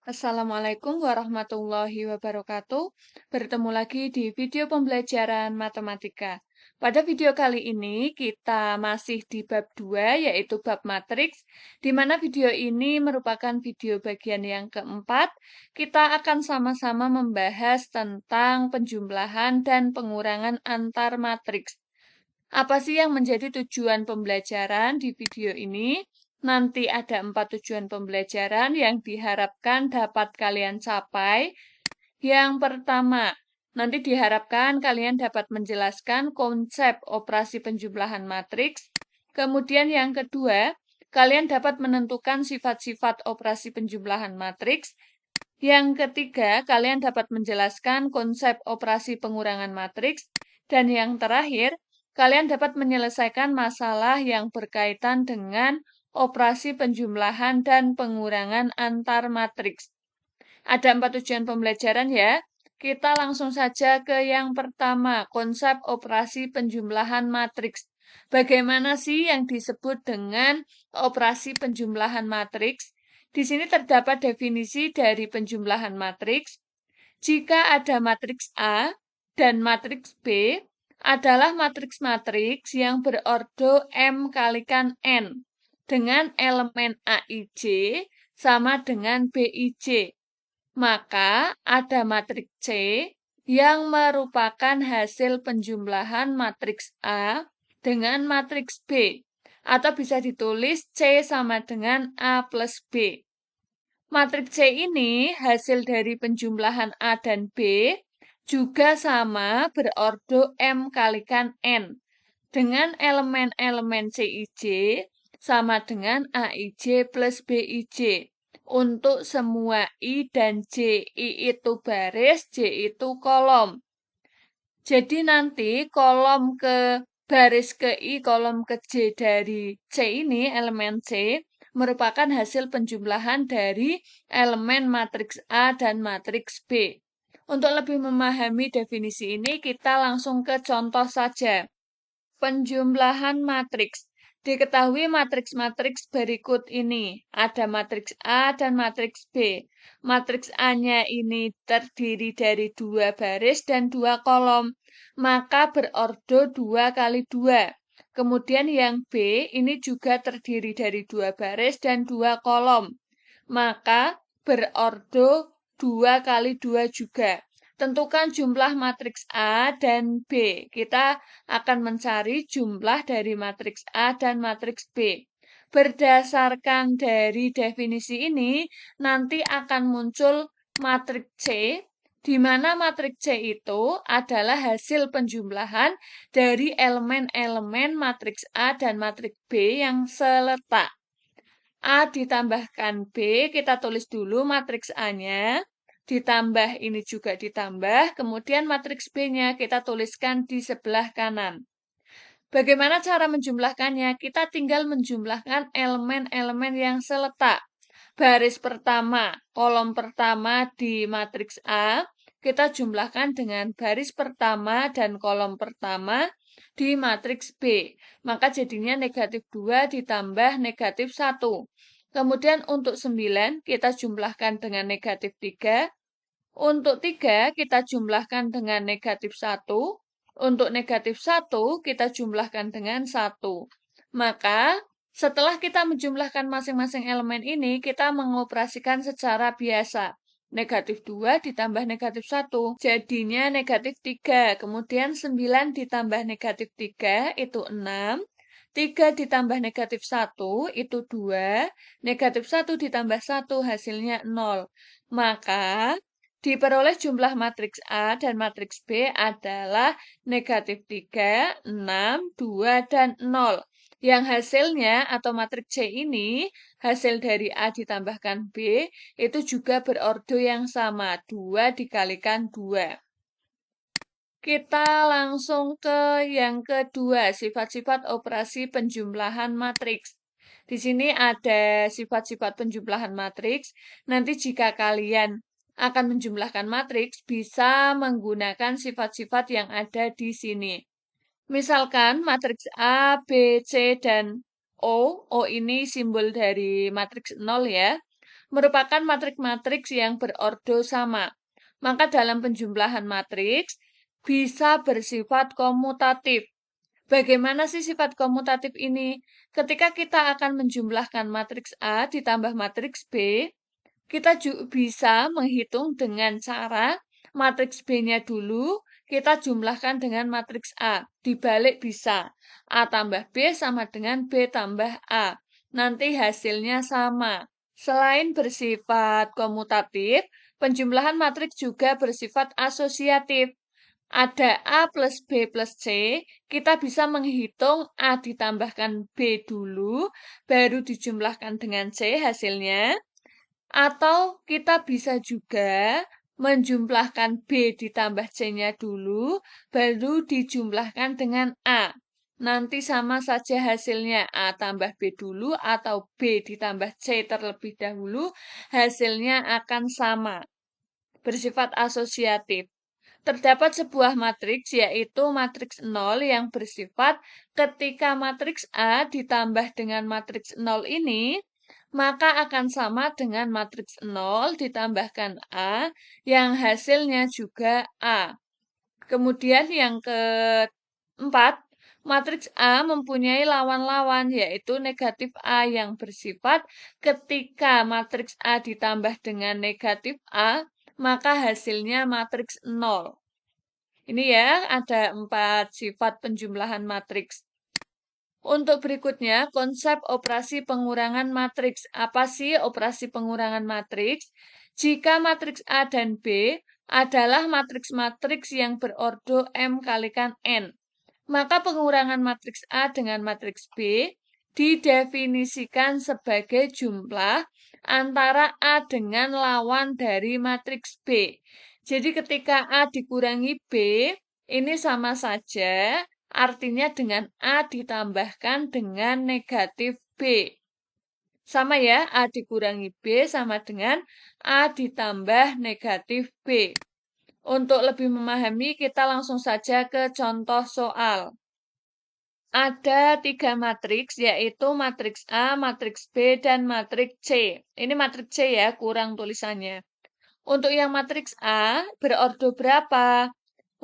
Assalamualaikum warahmatullahi wabarakatuh. Bertemu lagi di video pembelajaran matematika. Pada video kali ini kita masih di bab 2 yaitu bab matriks, di mana video ini merupakan video bagian yang keempat. Kita akan sama-sama membahas tentang penjumlahan dan pengurangan antar matriks. Apa sih yang menjadi tujuan pembelajaran di video ini? Nanti ada 4 tujuan pembelajaran yang diharapkan dapat kalian capai. Yang pertama, nanti diharapkan kalian dapat menjelaskan konsep operasi penjumlahan matriks. Kemudian yang kedua, kalian dapat menentukan sifat-sifat operasi penjumlahan matriks. Yang ketiga, kalian dapat menjelaskan konsep operasi pengurangan matriks. Dan yang terakhir, kalian dapat menyelesaikan masalah yang berkaitan dengan operasi penjumlahan dan pengurangan antar matriks. Ada 4 tujuan pembelajaran ya. Kita langsung saja ke yang pertama, konsep operasi penjumlahan matriks. Bagaimana sih yang disebut dengan operasi penjumlahan matriks? Di sini terdapat definisi dari penjumlahan matriks. Jika ada matriks A dan matriks B adalah matriks-matriks yang berordo M kalikan N dengan elemen AIJ sama dengan BIJ. Maka ada matriks C yang merupakan hasil penjumlahan matriks A dengan matriks B. Atau bisa ditulis C sama dengan A plus B. Matriks C ini hasil dari penjumlahan A dan B juga sama berordo M kalikan N dengan elemen-elemen CIJ sama dengan AIJ plus BIJ untuk semua I dan J. I itu baris, J itu kolom. Jadi nanti kolom ke baris ke I, kolom ke J dari C ini, elemen C, merupakan hasil penjumlahan dari elemen matriks A dan matriks B. Untuk lebih memahami definisi ini, kita langsung ke contoh saja. Penjumlahan matriks. Diketahui matriks-matriks berikut ini. Ada matriks A dan matriks B. Matriks A-nya ini terdiri dari 2 baris dan 2 kolom. Maka berordo 2 kali 2. Kemudian yang B ini juga terdiri dari 2 baris dan 2 kolom. Maka berordo 2 kali 2 juga. Tentukan jumlah matriks A dan B. Kita akan mencari jumlah dari matriks A dan matriks B. Berdasarkan dari definisi ini, nanti akan muncul matriks C, di mana matriks C itu adalah hasil penjumlahan dari elemen-elemen matriks A dan matriks B yang seletak. A ditambahkan B, kita tulis dulu matriks A-nya, ditambah ini juga ditambah, kemudian matriks B-nya kita tuliskan di sebelah kanan. Bagaimana cara menjumlahkannya? Kita tinggal menjumlahkan elemen-elemen yang seletak. Baris pertama, kolom pertama di matriks A, kita jumlahkan dengan baris pertama dan kolom pertama di matriks B. Maka jadinya negatif 2 ditambah negatif 1. Kemudian untuk 9 kita jumlahkan dengan negatif 3. Untuk 3 kita jumlahkan dengan negatif 1. Untuk negatif 1 kita jumlahkan dengan 1. Maka setelah kita menjumlahkan masing-masing elemen ini, kita mengoperasikan secara biasa. Negatif 2 ditambah negatif 1, jadinya negatif 3. Kemudian 9 ditambah negatif 3, itu 6. 3 ditambah negatif 1, itu 2. Negatif 1 ditambah 1, hasilnya 0. Maka diperoleh jumlah matriks A dan matriks B adalah negatif 3, 6, 2, dan 0. Yang hasilnya atau matriks C ini, hasil dari A ditambahkan B, itu juga berordo yang sama, 2 dikalikan 2. Kita langsung ke yang kedua, sifat-sifat operasi penjumlahan matriks. Di sini ada sifat-sifat penjumlahan matriks. Nanti jika kalian akan menjumlahkan matriks, bisa menggunakan sifat-sifat yang ada di sini. Misalkan matriks A, B, C, dan O. O ini simbol dari matriks 0 ya. merupakan matriks-matriks yang berordo sama. Maka dalam penjumlahan matriks bisa bersifat komutatif. Bagaimana sih sifat komutatif ini? Ketika kita akan menjumlahkan matriks A ditambah matriks B, kita bisa menghitung dengan cara matriks B-nya dulu, kita jumlahkan dengan matriks A. Dibalik bisa. A tambah B sama dengan B tambah A. Nanti hasilnya sama. Selain bersifat komutatif, penjumlahan matriks juga bersifat asosiatif. Ada A plus B plus C, kita bisa menghitung A ditambahkan B dulu, baru dijumlahkan dengan C hasilnya. Atau kita bisa juga menjumlahkan B ditambah C-nya dulu, baru dijumlahkan dengan A. Nanti sama saja hasilnya, A tambah B dulu atau B ditambah C terlebih dahulu, hasilnya akan sama, bersifat asosiatif. Terdapat sebuah matriks yaitu matriks 0 yang bersifat ketika matriks A ditambah dengan matriks 0 ini, maka akan sama dengan matriks 0 ditambahkan A yang hasilnya juga A. Kemudian yang keempat, matriks A mempunyai lawan-lawan yaitu negatif A yang bersifat ketika matriks A ditambah dengan negatif A, maka hasilnya matriks 0. Ini ya, ada 4 sifat penjumlahan matriks. Untuk berikutnya, konsep operasi pengurangan matriks. Apa sih operasi pengurangan matriks? Jika matriks A dan B adalah matriks-matriks yang berordo M kalikan N, maka pengurangan matriks A dengan matriks B didefinisikan sebagai jumlah antara A dengan lawan dari matriks B. Jadi ketika A dikurangi B, ini sama saja, artinya dengan A ditambahkan dengan negatif B. Sama ya, A dikurangi B sama dengan A ditambah negatif B. Untuk lebih memahami, kita langsung saja ke contoh soal. Ada 3 matriks, yaitu matriks A, matriks B, dan matriks C. Ini matriks C ya, kurang tulisannya. Untuk yang matriks A, berordo berapa?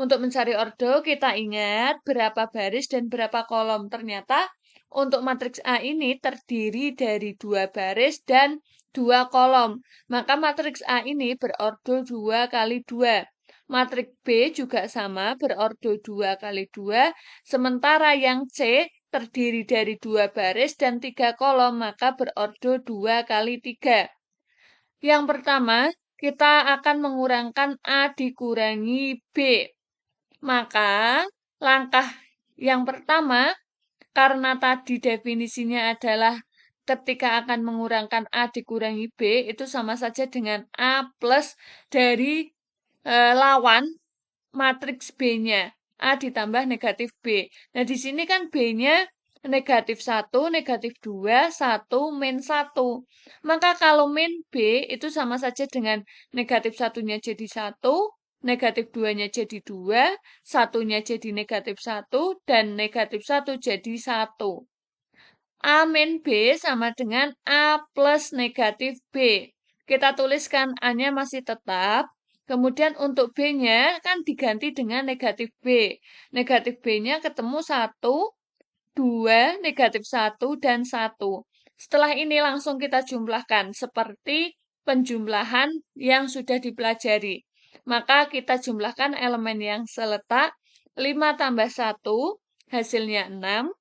Untuk mencari ordo, kita ingat berapa baris dan berapa kolom. Ternyata untuk matriks A ini terdiri dari 2 baris dan 2 kolom. Maka matriks A ini berordo 2 kali 2. Matriks B juga sama, berordo 2 kali 2. Sementara yang C terdiri dari 2 baris dan 3 kolom, maka berordo 2 kali 3. Yang pertama, kita akan mengurangkan A dikurangi B. Maka, langkah yang pertama, karena tadi definisinya adalah ketika akan mengurangkan A dikurangi B, itu sama saja dengan A plus dari lawan matriks B-nya. A ditambah negatif B. Nah, di sini kan B-nya negatif 1, negatif 2, 1, min 1. Maka kalau min B itu sama saja dengan negatif 1-nya jadi 1, negatif 2-nya jadi 2, 1-nya jadi negatif 1, dan negatif 1 jadi 1. A min B sama dengan A plus negatif B. Kita tuliskan A-nya masih tetap. Kemudian untuk B-nya kan diganti dengan negatif B. Negatif B-nya ketemu 1, 2, negatif 1, dan 1. Setelah ini langsung kita jumlahkan seperti penjumlahan yang sudah dipelajari. Maka kita jumlahkan elemen yang seletak. 5 tambah 1 hasilnya 6.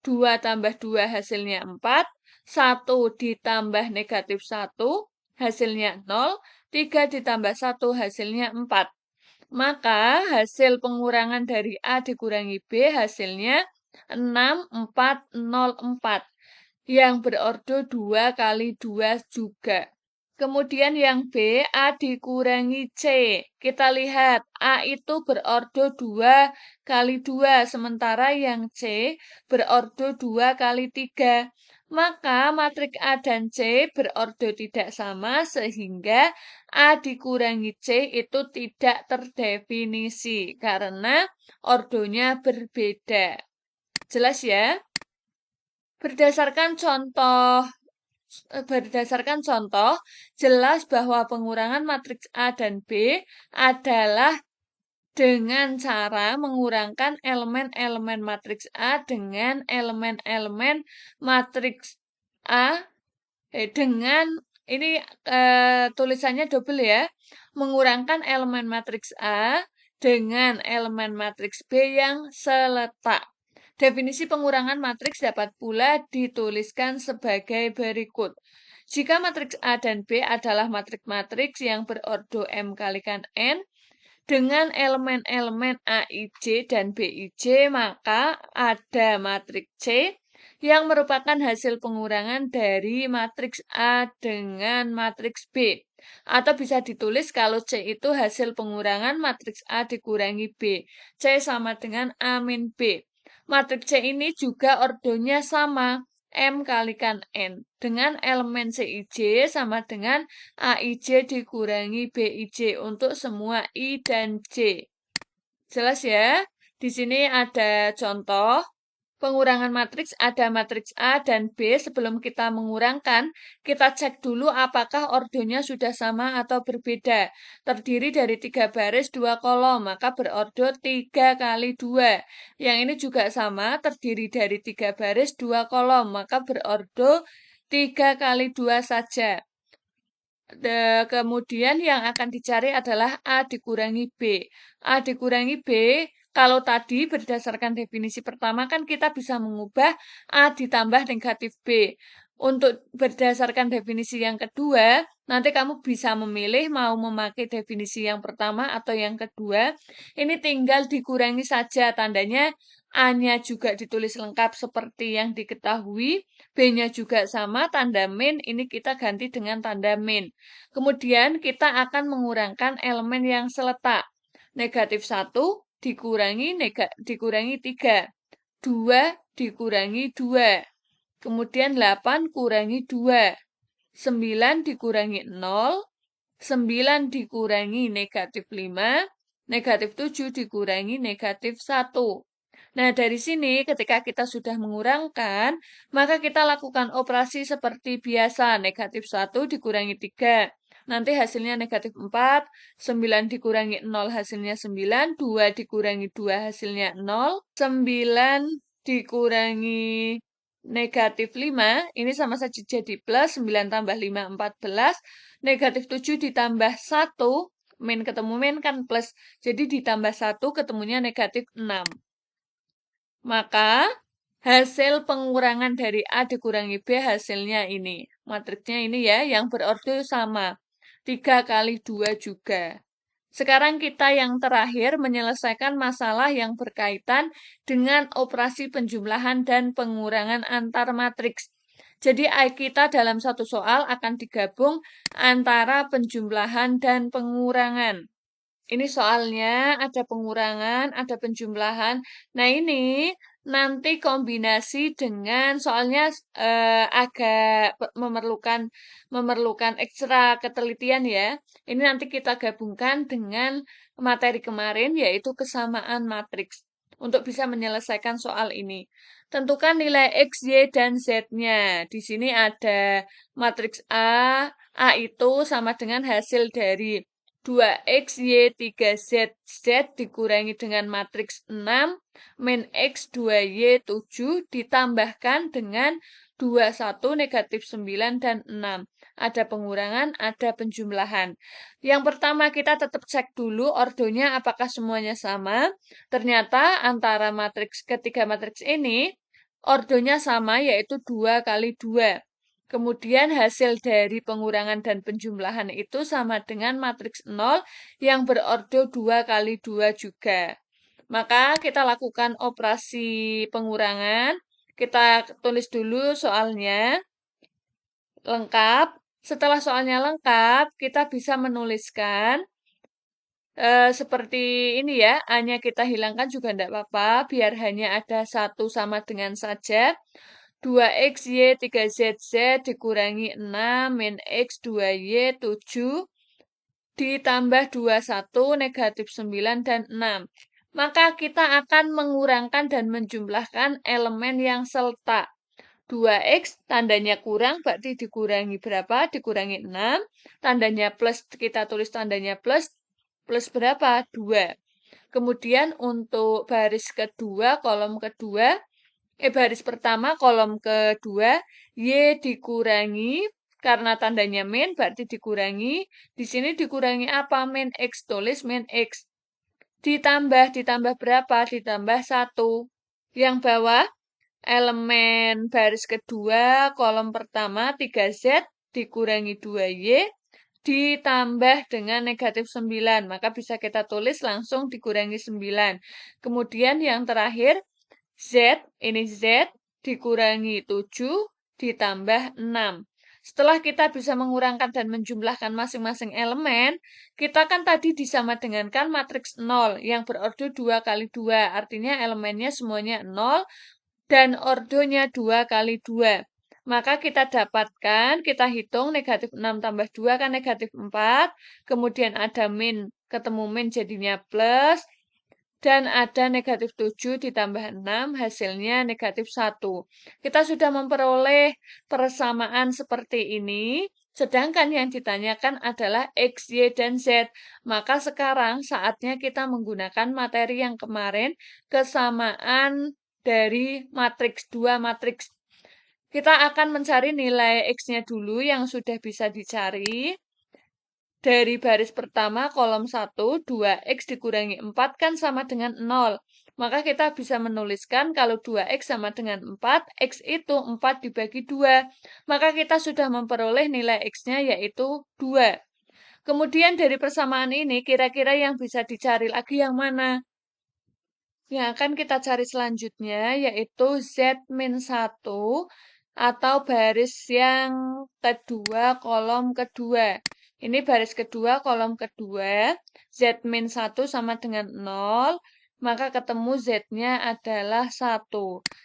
2 tambah 2 hasilnya 4. 1 ditambah negatif 1 hasilnya 0. 3 ditambah 1 hasilnya 4. Maka hasil pengurangan dari A dikurangi B hasilnya 6404 yang berordo 2 kali 2 juga. Kemudian yang B, A dikurangi C. Kita lihat, A itu berordo 2 kali 2, sementara yang C berordo 2 kali 3. Maka matriks A dan C berordo tidak sama, sehingga A dikurangi C itu tidak terdefinisi, karena ordonya berbeda. Jelas ya? Berdasarkan contoh berdasarkan contoh, jelas bahwa pengurangan matriks A dan B adalah dengan cara mengurangkan elemen-elemen matriks A dengan elemen-elemen matriks A dengan ini tulisannya double ya. Mengurangkan elemen matriks A dengan elemen matriks B yang seletak. Definisi pengurangan matriks dapat pula dituliskan sebagai berikut. Jika matriks A dan B adalah matriks-matriks yang berordo M kalikan N, dengan elemen-elemen AIJ dan BIJ, maka ada matriks C yang merupakan hasil pengurangan dari matriks A dengan matriks B. Atau bisa ditulis kalau C itu hasil pengurangan matriks A dikurangi B. C sama dengan A min B. Matriks C ini juga ordonya sama, M kalikan N. Dengan elemen CIJ sama dengan AIJ dikurangi BIJ untuk semua I dan J. Jelas ya? Di sini ada contoh. Pengurangan matriks, ada matriks A dan B. Sebelum kita mengurangkan, kita cek dulu apakah ordonya sudah sama atau berbeda. Terdiri dari 3 baris, 2 kolom, maka berordo 3 kali 2. Yang ini juga sama, terdiri dari 3 baris, 2 kolom, maka berordo 3 kali 2 saja. Kemudian yang akan dicari adalah A dikurangi B. A dikurangi B, kalau tadi berdasarkan definisi pertama kan kita bisa mengubah A ditambah negatif B. Untuk berdasarkan definisi yang kedua, nanti kamu bisa memilih mau memakai definisi yang pertama atau yang kedua. Ini tinggal dikurangi saja, tandanya A-nya juga ditulis lengkap seperti yang diketahui, B-nya juga sama, tanda min, ini kita ganti dengan tanda min. Kemudian kita akan mengurangkan elemen yang seletak. Negatif 1 dikurangi 3. 2 dikurangi 2. Kemudian 8 kurangi 2. 9 dikurangi 0. 9 dikurangi negatif 5. Negatif 7 dikurangi negatif 1. Nah, dari sini ketika kita sudah mengurangkan, maka kita lakukan operasi seperti biasa. Negatif 1 dikurangi 3. Nanti hasilnya negatif 4. 9 dikurangi 0 hasilnya 9. 2 dikurangi 2 hasilnya 0. 9 dikurangi negatif 5. Ini sama saja jadi plus. 9 tambah 5, 14. Negatif 7 ditambah 1. Min ketemu min kan plus. Jadi ditambah 1 ketemunya negatif 6. Maka hasil pengurangan dari A dikurangi B hasilnya ini. Matriksnya ini ya, yang berordo sama. 3 kali 2 juga. Sekarang kita yang terakhir menyelesaikan masalah yang berkaitan dengan operasi penjumlahan dan pengurangan antar matriks. Jadi kita dalam satu soal akan digabung antara penjumlahan dan pengurangan. Ini soalnya ada pengurangan, ada penjumlahan. Nah, ini nanti kombinasi dengan soalnya agak memerlukan ekstra ketelitian ya. Ini nanti kita gabungkan dengan materi kemarin yaitu kesamaan matriks untuk bisa menyelesaikan soal ini. Tentukan nilai X, Y, dan Z-nya. Di sini ada matriks A. A itu sama dengan hasil dari 2X, Y, 3Z, Z dikurangi dengan matriks 6, min X, 2Y, 7 ditambahkan dengan 21, negatif 9, dan 6. Ada pengurangan, ada penjumlahan. Yang pertama kita tetap cek dulu ordonya apakah semuanya sama. Ternyata antara ketiga matriks ini ordonya sama yaitu 2 kali 2. Kemudian hasil dari pengurangan dan penjumlahan itu sama dengan matriks 0 yang berordo 2 kali 2 juga. Maka kita lakukan operasi pengurangan. Kita tulis dulu soalnya lengkap. Setelah soalnya lengkap, kita bisa menuliskan seperti ini ya. A-nya kita hilangkan juga tidak apa-apa, biar hanya ada 1 sama dengan saja. 2X, Y, 3Z, Z dikurangi 6, min X, 2Y, 7, ditambah 21, negatif 9, dan 6. Maka kita akan mengurangkan dan menjumlahkan elemen yang seletak. 2x tandanya kurang berarti dikurangi berapa? Dikurangi 6. Tandanya plus kita tulis tandanya plus. Plus berapa? 2. Kemudian untuk baris kedua, kolom kedua, baris pertama, kolom kedua, Y dikurangi, karena tandanya min, berarti dikurangi. Di sini dikurangi apa? Min X, tulis min X. Ditambah berapa? Ditambah 1. Yang bawah, elemen baris kedua, kolom pertama, 3Z, dikurangi 2Y, ditambah dengan negatif 9. Maka bisa kita tulis langsung dikurangi 9. Kemudian yang terakhir, Z, ini Z, dikurangi 7, ditambah 6. Setelah kita bisa mengurangkan dan menjumlahkan masing-masing elemen, kita kan tadi disama dengankan matriks 0 yang berordo 2 kali 2. Artinya elemennya semuanya 0 dan ordonya 2 kali 2. Maka kita dapatkan, kita hitung negatif 6 tambah 2 kan negatif 4. Kemudian ada min, ketemu min jadinya plus. Dan ada negatif 7 ditambah 6, hasilnya negatif 1. Kita sudah memperoleh persamaan seperti ini, sedangkan yang ditanyakan adalah X, Y, dan Z. Maka sekarang saatnya kita menggunakan materi yang kemarin, kesamaan dari matriks, 2 matriks. Kita akan mencari nilai X-nya dulu yang sudah bisa dicari. Dari baris pertama, kolom 1, 2x dikurangi 4 kan sama dengan 0. Maka kita bisa menuliskan kalau 2x sama dengan 4, x itu 4 dibagi 2. Maka kita sudah memperoleh nilai x-nya yaitu 2. Kemudian dari persamaan ini, kira-kira yang bisa dicari lagi yang mana? Yang akan kita cari selanjutnya yaitu Z-1 atau baris yang kedua, kolom kedua. Ini baris kedua, kolom kedua, Z-1 sama dengan 0, maka ketemu Z-nya adalah 1.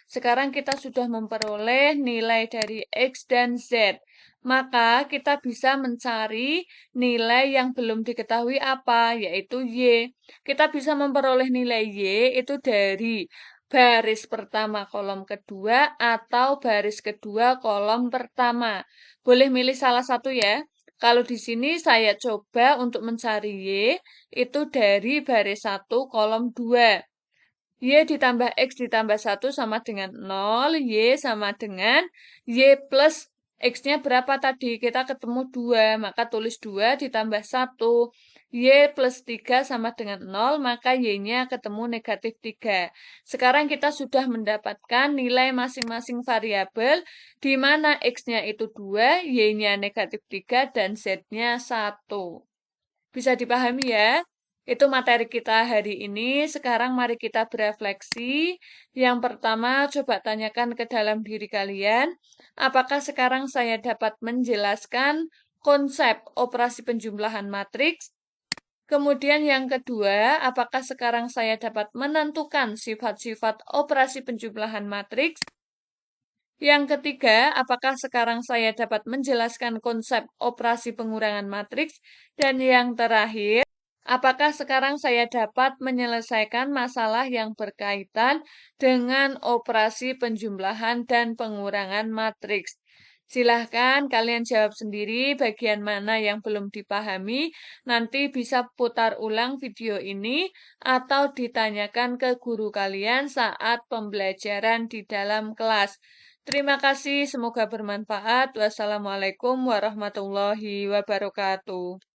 Sekarang kita sudah memperoleh nilai dari X dan Z. Maka kita bisa mencari nilai yang belum diketahui apa, yaitu Y. Kita bisa memperoleh nilai Y itu dari baris pertama kolom kedua atau baris kedua kolom pertama. Boleh milih salah satu ya. Kalau di sini saya coba untuk mencari Y itu dari baris 1 kolom 2. Y ditambah X ditambah 1 sama dengan 0. Y sama dengan Y plus X-nya berapa tadi? Kita ketemu 2, maka tulis 2 ditambah 1. Y plus 3 sama dengan 0, maka Y-nya ketemu negatif 3. Sekarang kita sudah mendapatkan nilai masing-masing variabel, di mana X-nya itu 2, Y-nya negatif 3, dan Z-nya 1. Bisa dipahami ya? Itu materi kita hari ini. Sekarang mari kita berefleksi. Yang pertama, coba tanyakan ke dalam diri kalian, apakah sekarang saya dapat menjelaskan konsep operasi penjumlahan matriks? Kemudian yang kedua, apakah sekarang saya dapat menentukan sifat-sifat operasi penjumlahan matriks? Yang ketiga, apakah sekarang saya dapat menjelaskan konsep operasi pengurangan matriks? Dan yang terakhir, apakah sekarang saya dapat menyelesaikan masalah yang berkaitan dengan operasi penjumlahan dan pengurangan matriks? Silahkan kalian jawab sendiri bagian mana yang belum dipahami. Nanti bisa putar ulang video ini atau ditanyakan ke guru kalian saat pembelajaran di dalam kelas. Terima kasih, semoga bermanfaat. Wassalamualaikum warahmatullahi wabarakatuh.